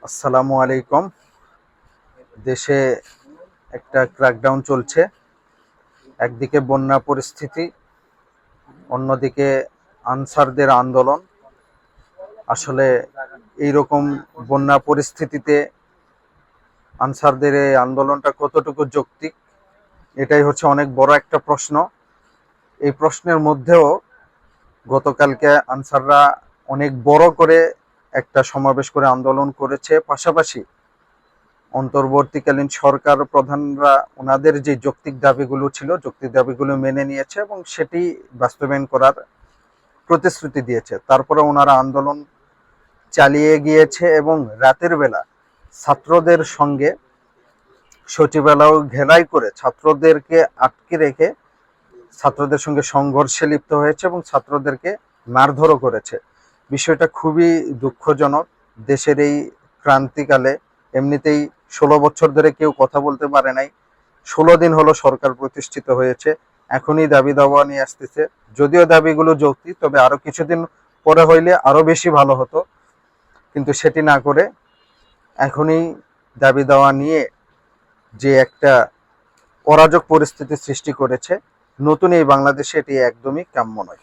আসসালামু আলাইকুম। দেশে একটা ক্র্যাকডাউন চলছে। একদিকে বন্যা পরিস্থিতি, অন্যদিকে আনসারদের আন্দোলন। আসলে এইরকম বন্যা পরিস্থিতিতে আনসারদের এই আন্দোলনটা কতটুকু যৌক্তিক, এটাই হচ্ছে অনেক বড় একটা প্রশ্ন। এই প্রশ্নের মধ্যেও গতকালকে আনসাররা অনেক বড় করে একটা সমাবেশ করে আন্দোলন করেছে। পাশাপাশি অন্তর্বর্তীকালীন সরকার প্রধানরা ওনাদের যে যৌক্তিক দাবিগুলো ছিল, যৌক্তিক দাবিগুলো মেনে নিয়েছে এবং সেটি বাস্তবায়ন করার প্রতিশ্রুতি দিয়েছে। তারপরে ওনারা আন্দোলন চালিয়ে গিয়েছে এবং রাতের বেলা ছাত্রদের সঙ্গে সচিবালয় ঘেরাই করে ছাত্রদেরকে আটকে রেখে ছাত্রদের সঙ্গে সংঘর্ষে লিপ্ত হয়েছে এবং ছাত্রদেরকে মারধরও করেছে। বিষয়টা খুবই দুঃখজনক। দেশের এই ক্রান্তিকালে এমনিতেই 16 বছর ধরে কেউ কথা বলতে পারে নাই। 16 দিন হলো সরকার প্রতিষ্ঠিত হয়েছে, এখনই দাবি দাওয়া নিয়ে আসতেছে। যদিও দাবিগুলো যৌক্তিক, তবে আরো কিছুদিন পরে হইলে আরো বেশি ভালো হতো, কিন্তু সেটি না করে এখনই দাবি দাওয়া নিয়ে যে একটা অরাজক পরিস্থিতি সৃষ্টি করেছে নতুন এই বাংলাদেশে, এটি একদমই কাম্য নয়।